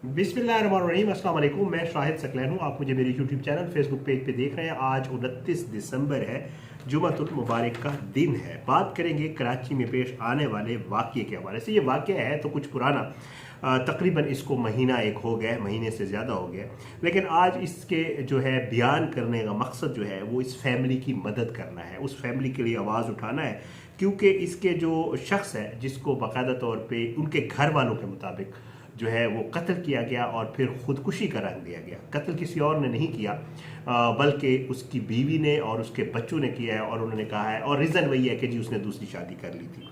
बिस्मिल्लाहिर्रहमानिर्रहीम, अस्सलाम वालेकुम। मैं शाहिद सकलैन हूँ। आप मुझे मेरे यूट्यूब चैनल फेसबुक पेज पे देख रहे हैं। आज 29 दिसंबर है, जुमातुल मुबारक का दिन है। बात करेंगे कराची में पेश आने वाले वाक़ये के हवाले से। ये वाक़या है तो कुछ पुराना, तकरीबन इसको महीना एक हो गया, महीने से ज़्यादा हो गया, लेकिन आज इसके जो है बयान करने का मकसद जो है वो इस फैमिली की मदद करना है, उस फैमिली के लिए आवाज़ उठाना है, क्योंकि इसके जो शख्स है जिसको बाकायदा तौर पे उनके घर वालों के मुताबिक जो है वो कत्ल किया गया और फिर खुदकुशी का रंग दिया गया। कत्ल किसी और ने नहीं किया, बल्कि उसकी बीवी ने और उसके बच्चों ने किया है। और उन्होंने कहा है, और रीज़न वही है कि जी उसने दूसरी शादी कर ली थी।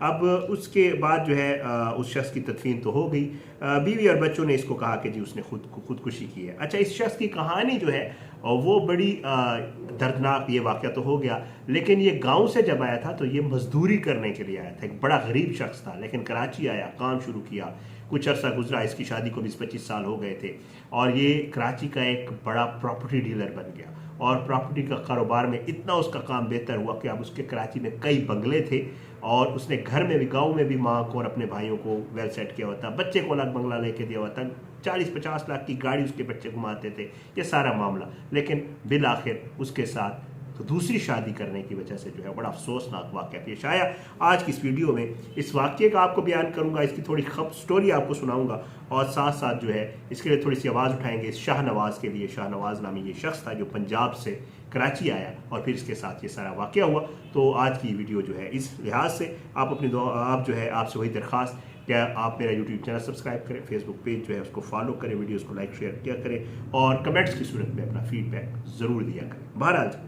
अब उसके बाद जो है उस शख्स की तदफीन तो हो गई। बीवी और बच्चों ने इसको कहा कि जी उसने खुदकुशी की है। अच्छा, इस शख्स की कहानी जो है वो बड़ी दर्दनाक, ये वाक़या तो हो गया, लेकिन ये गांव से जब आया था तो ये मजदूरी करने के लिए आया था। एक बड़ा गरीब शख्स था, लेकिन कराची आया, काम शुरू किया, कुछ अरसा गुजरा, इसकी शादी को 20-25 साल हो गए थे, और ये कराची का एक बड़ा प्रॉपर्टी डीलर बन गया। और प्रॉपर्टी का कारोबार में इतना उसका काम बेहतर हुआ कि अब उसके कराची में कई बंगले थे, और उसने घर में भी, गांव में भी माँ को और अपने भाइयों को वेल सेट किया हुआ था। बच्चे को अलग बंगला लेके दिया हुआ था, 40-50 लाख की गाड़ी उसके बच्चे घुमाते थे, ये सारा मामला। लेकिन बिल आखिर उसके साथ तो दूसरी शादी करने की वजह से जो है बड़ा अफसोसनाक वाक़या पेश आया। आज की इस वीडियो में इस वाक़ये का आपको बयान करूंगा, इसकी थोड़ी स्टोरी आपको सुनाऊंगा, और साथ साथ जो है इसके लिए थोड़ी सी आवाज़ उठाएंगे शाहनवाज के लिए। शाहनवाज नामी ये शख्स था जो पंजाब से कराची आया और फिर इसके साथ ये सारा वाक़या हुआ। तो आज की वीडियो जो है इस लिहाज से आप अपनी आप जो है आपसे वही दरख्वास्त, क्या आप मेरा यूट्यूब चैनल सब्सक्राइब करें, फेसबुक पेज जो है उसको फॉलो करें, वीडियोस को लाइक शेयर किया करें, और कमेंट्स की सूरत में अपना फीडबैक ज़रूर दिया करें। बहरहाल,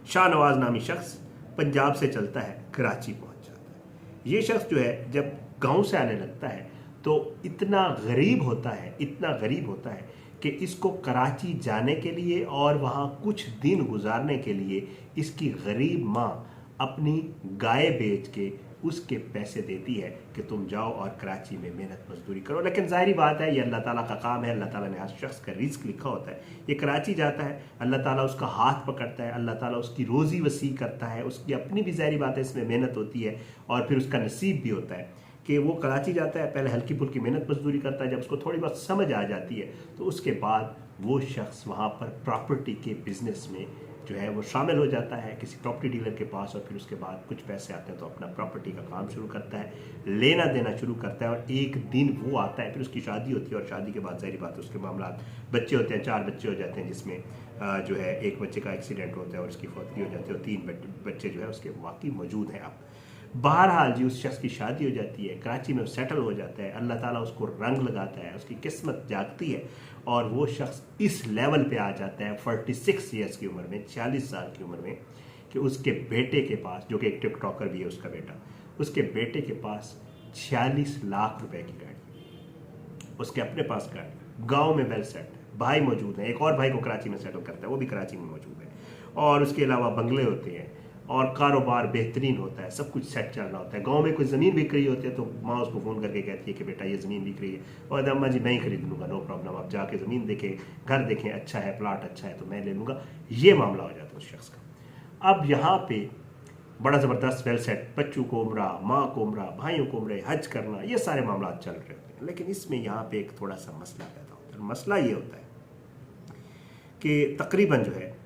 शाहनवाज नामी शख्स पंजाब से चलता है, कराची पहुंच जाता है। ये शख्स जो है जब गांव से आने लगता है तो इतना गरीब होता है, इतना गरीब होता है कि इसको कराची जाने के लिए और वहाँ कुछ दिन गुजारने के लिए इसकी गरीब माँ अपनी गाय बेच के उसके पैसे देती है कि तुम जाओ और कराची में मेहनत मजदूरी करो। लेकिन जाहिर बात है, ये अल्लाह ताला का काम है, अल्लाह ताला ने हर शख्स का रिस्क लिखा होता है। ये कराची जाता है, अल्लाह ताला उसका हाथ पकड़ता है, अल्लाह ताला उसकी रोज़ी वसी करता है, उसकी अपनी भी जाहिर बात है इसमें मेहनत होती है, और फिर उसका नसीब भी होता है कि वो कराची जाता है, पहले हल्की फुल्की मेहनत मजदूरी करता है, जब उसको थोड़ी बहुत समझ आ जाती है तो उसके बाद वो शख्स वहाँ पर प्रॉपर्टी के बिजनेस में जो है वो शामिल हो जाता है किसी प्रॉपर्टी डीलर के पास, और फिर उसके बाद कुछ पैसे आते हैं तो अपना प्रॉपर्टी का काम शुरू करता है, लेना देना शुरू करता है। और एक दिन वो आता है, फिर उसकी शादी होती है, और शादी के बाद जाहिर बात है उसके मामला, बच्चे होते हैं, 4 बच्चे हो जाते हैं, जिसमें जो है एक बच्चे का एक्सीडेंट होता है और उसकी फौतगी हो जाती है, और 3 बच्चे जो है उसके वाकई मौजूद हैं। अब बहरहाल जी उस शख्स की शादी हो जाती है, कराची में सेटल हो जाता है, अल्लाह ताला उसको रंग लगाता है, उसकी किस्मत जागती है, और वो शख्स इस लेवल पे आ जाता है 46 ईयर्स की उम्र में, 40 साल की उम्र में, कि उसके बेटे के पास, जो कि एक टिकटॉकर भी है उसका बेटा, उसके बेटे के पास 46 लाख रुपए की गाड़ी, उसके अपने पास गाड़ी, गांव में वेल सेट है, भाई मौजूद है, एक और भाई को कराची में सेटल करता है, वो भी कराची में मौजूद है, और उसके अलावा बंगले होते हैं, और कारोबार बेहतरीन होता है, सब कुछ सेट चल रहा होता है। गांव में कोई ज़मीन बिक रही होती है तो माँ उसको फ़ोन करके कहती है कि बेटा ये ज़मीन बिक रही है, और अम्मा जी मैं ही खरीद लूँगा, नो प्रॉब्लम, आप जाके ज़मीन देखें, घर देखें, अच्छा है, प्लाट अच्छा है तो मैं ले लूँगा। ये मामला हो जाता है उस शख्स का। अब यहाँ पे बड़ा ज़बरदस्त वेल सेट, बच्चों को उम्रा, माँ को उम्रा, भाइयों को उम्रे, हज करना, ये सारे मामला चल रहे होते हैं। लेकिन इसमें यहाँ पे एक थोड़ा सा मसला पैदा होता है। मसला ये होता है कि तकरीबन जो है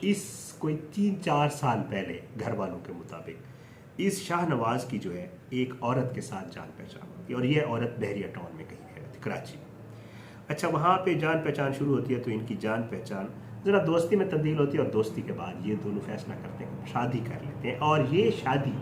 इस कोई 3-4 साल पहले घर वालों के मुताबिक इस शाहनवाज की जो है एक औरत के साथ जान पहचान होती है, और ये औरत बहरिया टाउन में कहीं रहती थी, कराची में। अच्छा, वहाँ पे जान पहचान शुरू होती है तो इनकी जान पहचान ज़रा दोस्ती में तब्दील होती है, और दोस्ती के बाद ये दोनों फैसला करते हैं शादी कर लेते हैं। और ये शादी,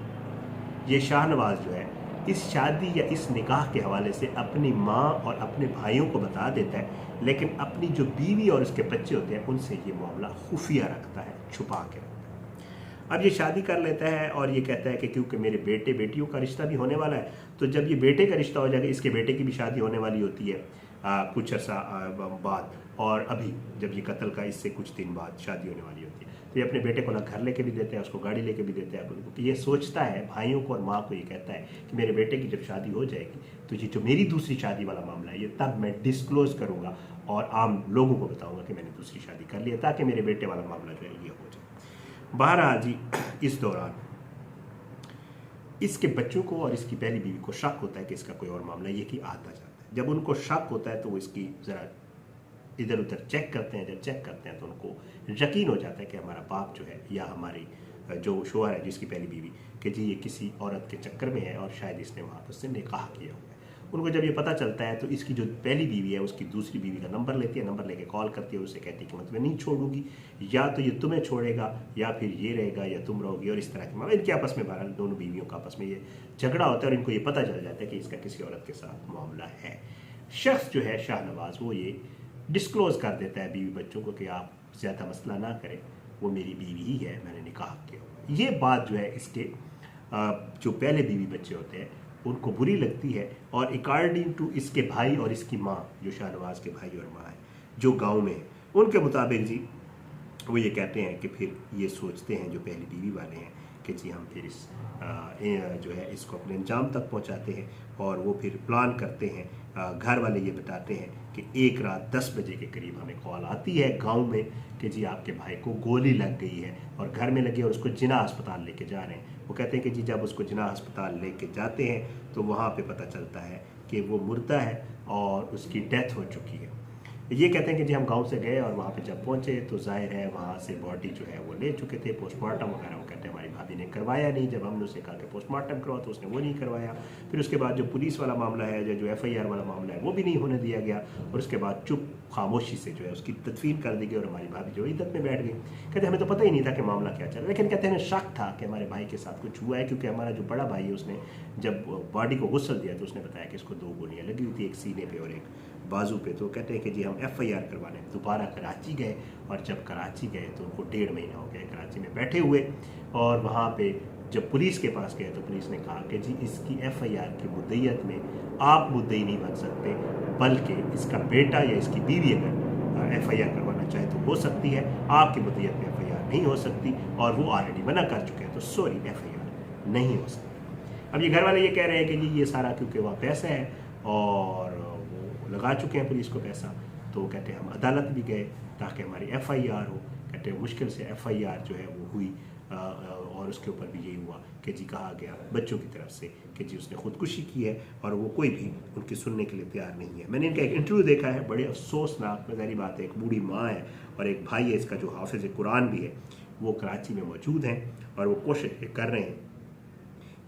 ये शाहनवाज जो है इस शादी या इस निकाह के हवाले से अपनी माँ और अपने भाइयों को बता देता है, लेकिन अपनी जो बीवी और उसके बच्चे होते हैं उनसे ये मामला खुफिया रखता है, छुपा के रखता है। अब ये शादी कर लेता है और ये कहता है कि क्योंकि मेरे बेटे बेटियों का रिश्ता भी होने वाला है, तो जब ये बेटे का रिश्ता हो जाएगा, इसके बेटे की भी शादी होने वाली होती है कुछ अर्सा बाद, और अभी जब ये कत्ल का इससे कुछ दिन बाद शादी होने वाली होती है, तो ये अपने बेटे को ना घर लेके भी देते हैं, उसको गाड़ी लेके भी देते हैं, क्योंकि ये सोचता है, भाइयों को और माँ को ये कहता है कि मेरे बेटे की जब शादी हो जाएगी तो ये जो मेरी दूसरी शादी वाला मामला है ये तब मैं डिस्क्लोज करूँगा और आम लोगों को बताऊँगा कि मैंने दूसरी शादी कर ली है, ताकि मेरे बेटे वाला मामला जो है ये हो जाए। बहरहाल जी इस दौरान इसके बच्चों को और इसकी पहली बीवी को शक होता है कि इसका कोई और मामला, ये कि आता जाता है। जब उनको शक होता है तो वो इसकी ज़रा इधर उधर चेक करते हैं। जब चेक करते हैं तो उनको यकीन हो जाता है कि हमारा बाप जो है या हमारी जो शोहर है जिसकी पहली बीवी, कि जी ये किसी औरत के चक्कर में है और शायद इसने वहाँ पर से निकाह किया हुआ है। उनको जब ये पता चलता है तो इसकी जो पहली बीवी है उसकी दूसरी बीवी का नंबर लेती है, नंबर लेके कॉल करती है, उससे कहती है कि मैं तुम्हें नहीं छोड़ूंगी, या तो ये तुम्हें छोड़ेगा या फिर ये रहेगा या तुम रहोगी, और इस तरह के मामले इनके आपस में बहरहाल दोनों बीवियों का आपस में ये झगड़ा होता है और इनको ये पता चल जाता है कि इसका किसी औरत के साथ मामला है। शख्स जो है शाहनवाज वो ये डिस्क्लोज कर देता है बीवी बच्चों को कि आप ज़्यादा मसला ना करें, वो मेरी बीवी ही है, मैंने निकाह किया। ये बात जो है इसके जो पहले बीवी बच्चे होते हैं उनको बुरी लगती है, और अकॉर्डिंग टू इसके भाई और इसकी माँ, जो शाहनवाज के भाई और माँ है जो गांव में है, उनके मुताबिक जी वो ये कहते हैं कि फिर ये सोचते हैं जो पहली बीवी वाले हैं कि जी हम फिर इस जो है इसको अपने अंजाम तक पहुंचाते हैं, और वो फिर प्लान करते हैं। घर वाले ये बताते हैं कि एक रात 10 बजे के करीब हमें कॉल आती है गांव में कि जी आपके भाई को गोली लग गई है और घर में लगी और उसको जिना अस्पताल लेके जा रहे हैं। वो कहते हैं कि जी जब उसको जिना अस्पताल लेके जाते हैं तो वहाँ पे पता चलता है कि वो मुर्दा है और उसकी डेथ हो चुकी है। ये कहते हैं कि जी हम गांव से गए और वहाँ पे जब पहुँचे तो जाहिर है वहाँ से बॉडी जो है वो ले चुके थे, पोस्टमार्टम वगैरह। वो कहते हैं हमारी भाभी ने करवाया नहीं, जब हमने उससे कहा कि पोस्टमार्टम करवाओ तो उसने वो नहीं करवाया। फिर उसके बाद जो पुलिस वाला मामला है, जो FIR वाला मामला है, वो भी नहीं होने दिया गया, और उसके बाद चुप खामोशी से जो है उसकी तदफीन कर दी गई और हमारी भाभी जो इद्दत में बैठ गई। कहते हमें तो पता ही नहीं था कि मामला क्या चल रहा है, लेकिन कहते हैं हमें शक था कि हमारे भाई के साथ कुछ हुआ है, क्योंकि हमारा जो बड़ा भाई है उसने जब बॉडी को गुस्ल दिया तो उसने बताया कि इसको 2 गोलियाँ लगी हुई थी, एक सीने पे और एक बाजू पे। तो कहते हैं कि जी हम FIR करवाने दोबारा कराची गए, और जब कराची गए तो उनको 1.5 महीना हो गया कराची में बैठे हुए, और वहाँ पे जब पुलिस के पास गए तो पुलिस ने कहा कि जी इसकी FIR की मुद्दईयत में आप मुद्दई नहीं बन सकते, बल्कि इसका बेटा या इसकी बीवी अगर FIR करवाना चाहे तो हो सकती है, आपकी मुद्दईयत में FIR नहीं हो सकती, और वो ऑलरेडी मना कर चुके हैं, तो सॉरी FIR नहीं हो सकती। अब ये घर वाले ये कह रहे हैं कि जी ये सारा क्योंकि वहाँ पैसा है और वो लगा चुके हैं पुलिस को पैसा, तो कहते हैं हम अदालत भी गए ताकि हमारी FIR हो। कहते हैं मुश्किल से FIR जो है वो हुई, और उसके ऊपर भी यही हुआ कि जी कहा गया बच्चों की तरफ से कि जी उसने खुदकुशी की है, और वो कोई भी उनकी सुनने के लिए तैयार नहीं है। मैंने इनका एक इंटरव्यू देखा है, बड़े अफसोसनाक मज़ारी बात है। एक बूढ़ी माँ है और एक भाई है इसका जो हाफिज़ कुरान भी है, वो कराची में मौजूद हैं और वो कोशिश कर रहे हैं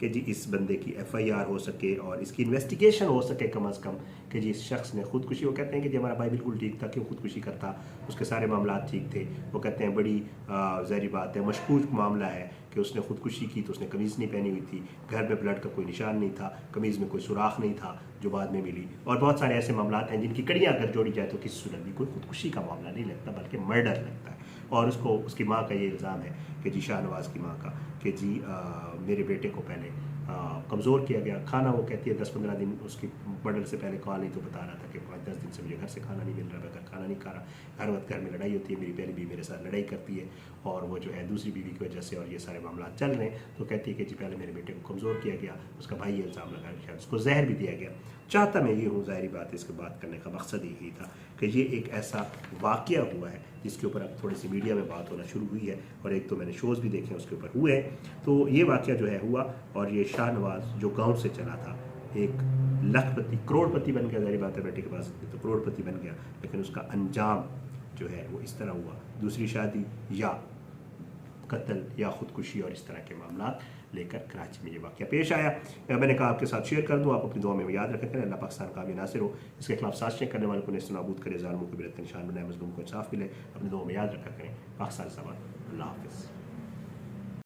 कि जी इस बंदे की FIR हो सके और इसकी इन्वेस्टिगेशन हो सके कम अज़ कम, कि जी इस शख्स ने खुदकुशी। वो कहते हैं कि जी हमारा भाई बिल्कुल ठीक था, क्यों खुदकुशी करता, उसके सारे मामला ठीक थे। वो कहते हैं बड़ी ज़ाहिर बात है मशकूक मामला है कि उसने खुदकुशी की तो उसने कमीज़ नहीं पहनी हुई थी, घर में ब्लड का कोई निशान नहीं था, कमीज़ में कोई सुराख नहीं था जो बाद में मिली, और बहुत सारे ऐसे मामला हैं जिनकी कड़ियाँ अगर जोड़ी जाए तो किसी सूरत भी कोई खुदकुशी का मामला नहीं लगता बल्कि मर्डर लगता है। और उसको उसकी माँ का ये इल्ज़ाम है कि जी शाहनवाज की माँ का कि जी मेरे बेटे को पहले कमज़ोर किया गया। खाना वो कहती है 10-15 दिन उसकी मर्डर से पहले कॉल नहीं तो बता रहा था कि 5-10 दिन से मुझे घर से खाना नहीं मिल रहा, मैं खाना नहीं खा रहा, हर वक्त घर में लड़ाई होती है, मेरी पहली बीवी मेरे साथ लड़ाई करती है, और वो जो है दूसरी बीवी की वजह से, और ये सारे मामला चल रहे हैं। तो कहती है कि जी पहले मेरे बेटे को कमज़ोर किया गया, उसका भाई ये इल्ज़ाम लगा शायद उसको जहर भी दिया गया। चाहता मैं ये हूँ, ज़ाहिर बात है इसके बात करने का मकसद यही था कि ये एक ऐसा वाक़या हुआ है जिसके ऊपर अब थोड़ी सी मीडिया में बात होना शुरू हुई है, और एक तो मैंने शोज़ भी देखे उसके ऊपर हुए हैं। तो ये वाक़या जो है हुआ, और ये शाहनवाज जो गांव से चला था एक लखपति करोड़पति बन गया, ज़ाहिर बात है बेटे के पास तो करोड़पति बन गया, लेकिन उसका अंजाम जो है वो इस तरह हुआ, दूसरी शादी या कत्ल या ख़ुदकुशी और इस तरह के मामला लेकर कराची में ये वाक़या पेश आया। मैंने कहा आपके साथ शेयर कर दूँ, आप अपनी दुआ में याद रखें। अल्लाह पाकिस्तान का भी नासिर हो, इसके खिलाफ साजिशें करने वालों को नेस्तनाबूद करे, ज़ालिमों को बिरत निशान बनाए, मज़लूम को इंसाफ मिले। अपनी दुआ में याद रखा करें। पाकिस्तान ज़िंदाबाद। अल्लाह हाफ़िज़।